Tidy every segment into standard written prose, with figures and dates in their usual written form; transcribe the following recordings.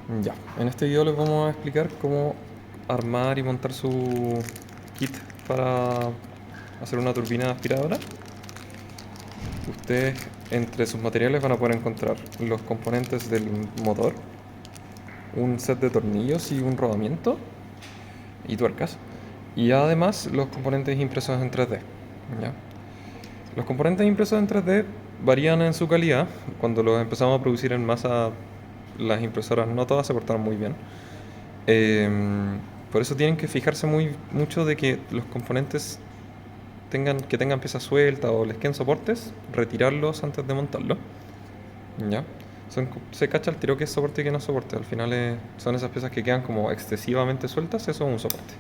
Ya, en este video les vamos a explicar cómo armar y montar su kit para hacer una turbina aspiradora. Ustedes entre sus materiales van a poder encontrar los componentes del motor, un set de tornillos y un rodamiento y tuercas, y además los componentes impresos en 3D. ¿Ya? Los componentes impresos en 3D varían en su calidad. Cuando los empezamos a producir en masa, las impresoras no todas se portaron muy bien. Por eso tienen que fijarse mucho de que los componentes tengan piezas sueltas o les queden soportes, retirarlos antes de montarlo. ¿Ya? Se cacha el tiro que es soporte y que no es soporte. Al final son esas piezas que quedan como excesivamente sueltas, eso es un soporte.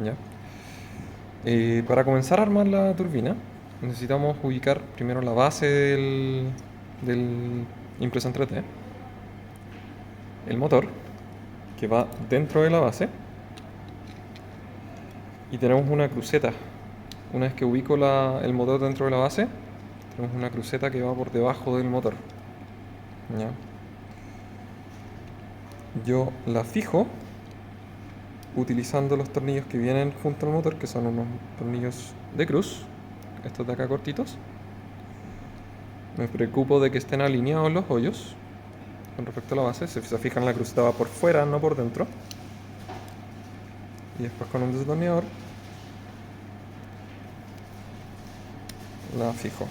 ¿Ya? Para comenzar a armar la turbina, necesitamos ubicar primero la base del impresor en 3D, el motor, que va dentro de la base, y tenemos una cruceta. Una vez que ubico el motor dentro de la base, tenemos una cruceta que va por debajo del motor. ¿Ya? Yo la fijo utilizando los tornillos que vienen junto al motor, que son unos tornillos de cruz, estos de acá cortitos. Me preocupo de que estén alineados los hoyos con respecto a la base. Si se fijan, la cruceta va por fuera, no por dentro. Y después con un destornillador la fijo.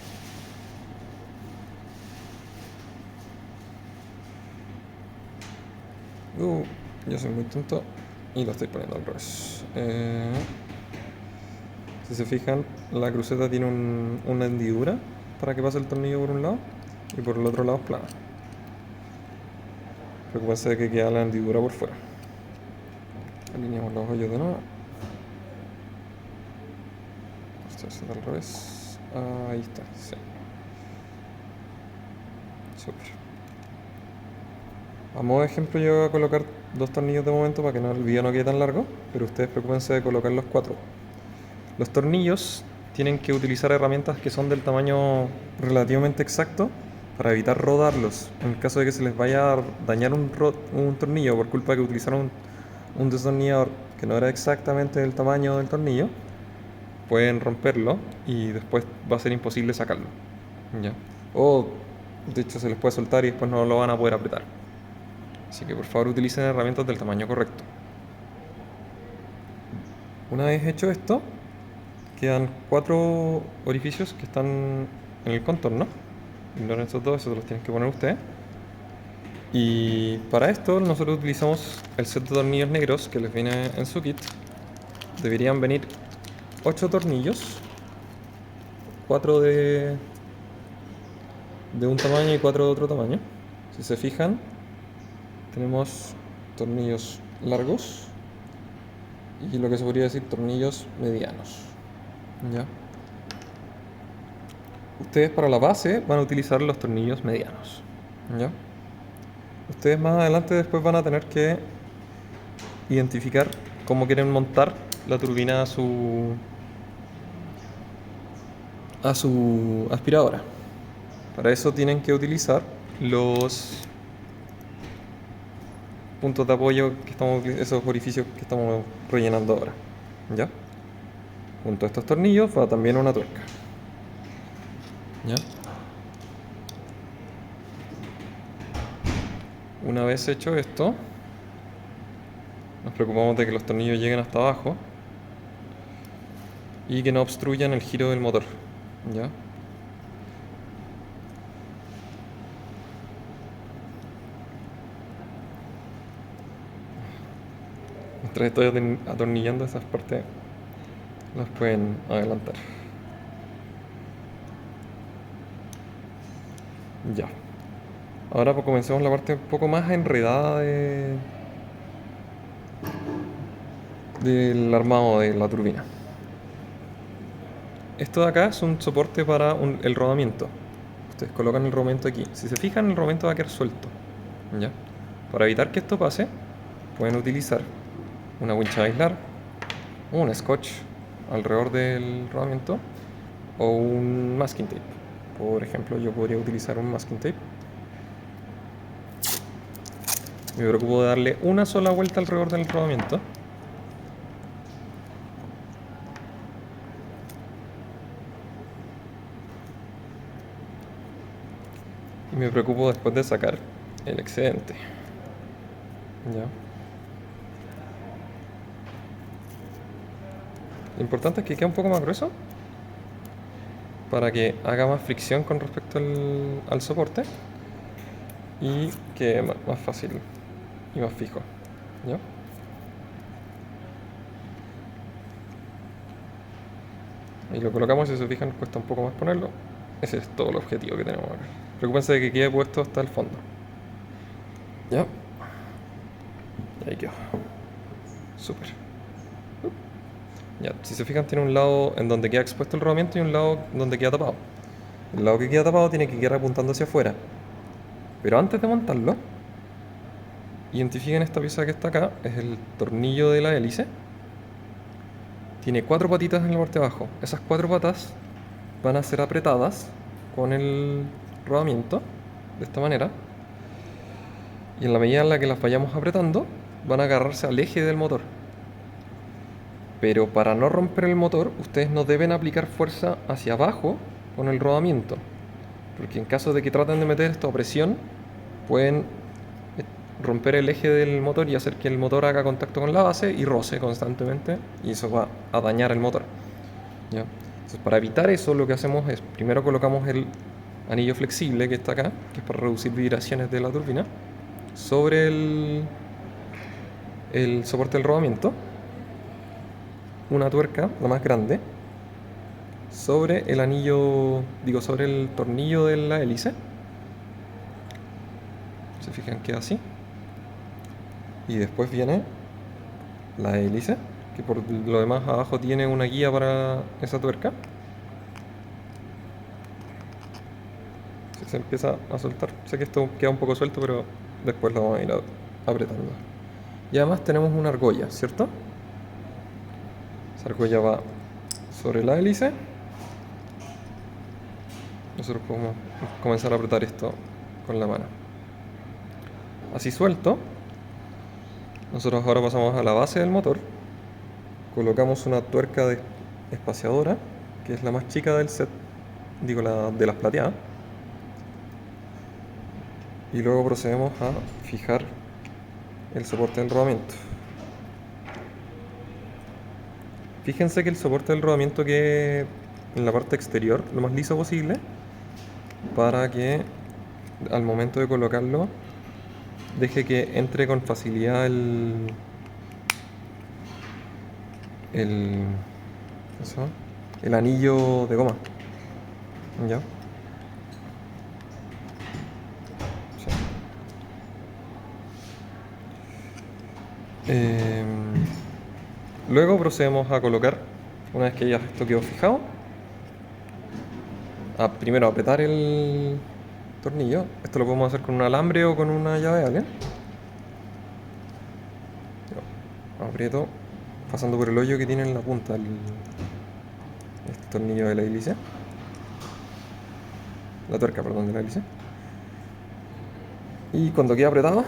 Yo soy muy tonto y lo estoy poniendo al revés. Si se fijan, la cruceta tiene una hendidura para que pase el tornillo por un lado y por el otro lado es plana. Preocupense de que queda la hendidura por fuera. Alineamos los hoyos de nuevo. Esto es al revés. Ahí está, sí. Súper. A modo de ejemplo, yo voy a colocar 2 tornillos de momento para que el video no quede tan largo, pero ustedes preocupense de colocar los 4. Los tornillos tienen que utilizar herramientas que son del tamaño relativamente exacto para evitar rodarlos. En el caso de que se les vaya a dañar un tornillo por culpa de que utilizaron un destornillador que no era exactamente del tamaño del tornillo, pueden romperlo y después va a ser imposible sacarlo. ¿Ya? O de hecho se les puede soltar y después no lo van a poder apretar. Así que por favor utilicen herramientas del tamaño correcto. Una vez hecho esto, quedan 4 orificios que están en el contorno. Ignoren estos dos, esos los tienen que poner ustedes. Y para esto nosotros utilizamos el set de tornillos negros que les viene en su kit. Deberían venir 8 tornillos, 4 de un tamaño y 4 de otro tamaño. Si se fijan, tenemos tornillos largos y lo que se podría decir tornillos medianos. ¿Ya? Ustedes para la base van a utilizar los tornillos medianos. ¿Ya? Ustedes más adelante después van a tener que identificar cómo quieren montar la turbina a su aspiradora. Para eso tienen que utilizar los puntos de apoyo esos orificios que estamos rellenando ahora. ¿Ya? Junto a estos tornillos va también una tuerca. ¿Ya? Una vez hecho esto, nos preocupamos de que los tornillos lleguen hasta abajo y que no obstruyan el giro del motor. ¿Ya? Mientras estoy atornillando esas partes, las pueden adelantar. Ya. Ahora pues comencemos la parte un poco más enredada del armado de la turbina. Esto de acá es un soporte para el rodamiento. Ustedes colocan el rodamiento aquí. Si se fijan, el rodamiento va a quedar suelto. ¿Ya? Para evitar que esto pase, pueden utilizar una wincha de aislar, un scotch alrededor del rodamiento o un masking tape. Por ejemplo, yo podría utilizar un masking tape. Me preocupo de darle una sola vuelta alrededor del rodamiento. Y me preocupo después de sacar el excedente. Ya. Lo importante es que quede un poco más grueso para que haga más fricción con respecto al soporte y quede más fácil y más fijo. ¿Ya? Y lo colocamos, si se fijan, cuesta un poco más ponerlo. Ese es todo el objetivo que tenemos acá. Preocúpense de que quede puesto hasta el fondo. ¿Ya? Y ahí quedó. Súper. Ya, si se fijan, tiene un lado en donde queda expuesto el rodamiento y un lado donde queda tapado. El lado que queda tapado tiene que quedar apuntando hacia afuera. Pero antes de montarlo, identifiquen esta pieza que está acá, es el tornillo de la hélice. Tiene 4 patitas en la parte de abajo. Esas 4 patas van a ser apretadas con el rodamiento, de esta manera. Y en la medida en la que las vayamos apretando, van a agarrarse al eje del motor. Pero para no romper el motor, ustedes no deben aplicar fuerza hacia abajo con el rodamiento. Porque en caso de que traten de meter esto a presión, pueden romper el eje del motor y hacer que el motor haga contacto con la base y roce constantemente, y eso va a dañar el motor. ¿Ya? Entonces, para evitar eso, lo que hacemos es, primero colocamos el anillo flexible que está acá, que es para reducir vibraciones de la turbina, sobre el soporte del rodamiento, una tuerca, la más grande, sobre el anillo, sobre el tornillo de la hélice. Se fijan, queda así. Y después viene la hélice, que por lo demás abajo tiene una guía para esa tuerca. Se empieza a soltar. Sé que esto queda un poco suelto, pero después lo vamos a ir apretando. Y además tenemos una argolla, ¿cierto? Esa argolla va sobre la hélice. Nosotros podemos comenzar a apretar esto con la mano. Así suelto. Nosotros ahora pasamos a la base del motor. Colocamos una tuerca espaciadora, que es la más chica del set, la de las plateadas. Y luego procedemos a fijar el soporte del rodamiento. Fíjense que el soporte del rodamiento quede en la parte exterior lo más liso posible, para que al momento de colocarlo deje que entre con facilidad el anillo de goma. ¿Ya? Sí. Luego procedemos a colocar, una vez que ya esto quedó fijado, primero apretar el tornillo. Esto lo podemos hacer con un alambre o con una llave Allen. Aprieto pasando por el hoyo que tiene en la punta este tornillo de la hélice. La tuerca, perdón, de la hélice. Y cuando quede apretado,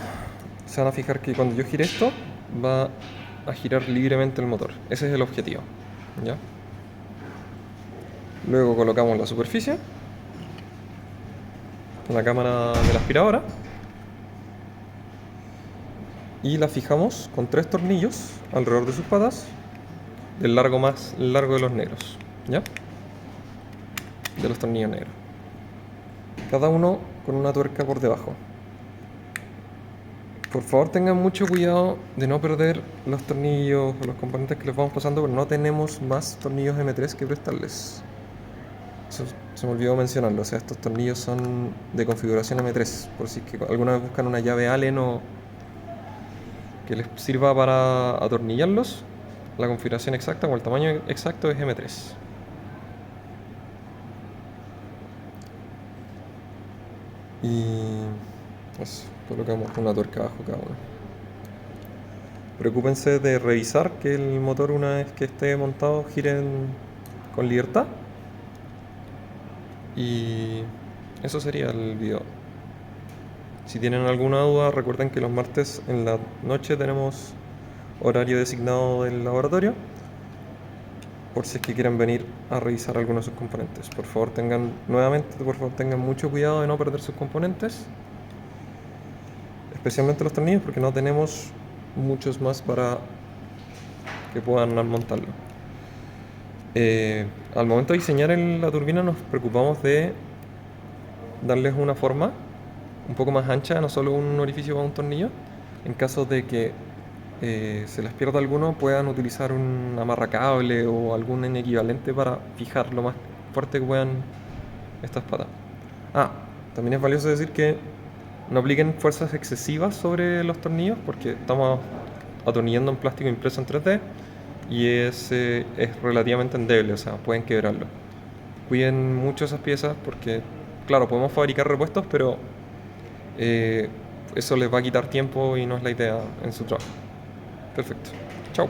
se van a fijar que cuando yo gire esto, va a girar libremente el motor. Ese es el objetivo. ¿Ya? Luego colocamos la superficie, la cámara de la aspiradora, y la fijamos con 3 tornillos alrededor de sus patas, del largo más largo de los negros, ¿ya? De los tornillos negros. Cada uno con una tuerca por debajo. Por favor, tengan mucho cuidado de no perder los tornillos o los componentes que les vamos pasando, porque no tenemos más tornillos M3 que prestarles. Eso se me olvidó mencionarlo. O sea, estos tornillos son de configuración M3, por si es que alguna vez buscan una llave Allen o que les sirva para atornillarlos. La configuración exacta o el tamaño exacto es M3. Y eso, colocamos una tuerca abajo cada uno. Preocúpense de revisar que el motor, una vez que esté montado, gire con libertad. Y eso sería el video. Si tienen alguna duda, recuerden que los martes en la noche tenemos horario designado del laboratorio, por si es que quieren venir a revisar algunos de sus componentes. Por favor tengan mucho cuidado de no perder sus componentes, especialmente los tornillos, porque no tenemos muchos más para que puedan montarlo. Al momento de diseñar la turbina nos preocupamos de darles una forma un poco más ancha, no solo un orificio para un tornillo. En caso de que se les pierda alguno, puedan utilizar un amarracable o algún equivalente para fijar lo más fuerte que puedan estas patas. También es valioso decir que no apliquen fuerzas excesivas sobre los tornillos, porque estamos atornillando en plástico impreso en 3D y es relativamente endeble, o sea, pueden quebrarlo. Cuiden mucho esas piezas porque, claro, podemos fabricar repuestos, pero eso les va a quitar tiempo y no es la idea en su trabajo. Perfecto. Chao.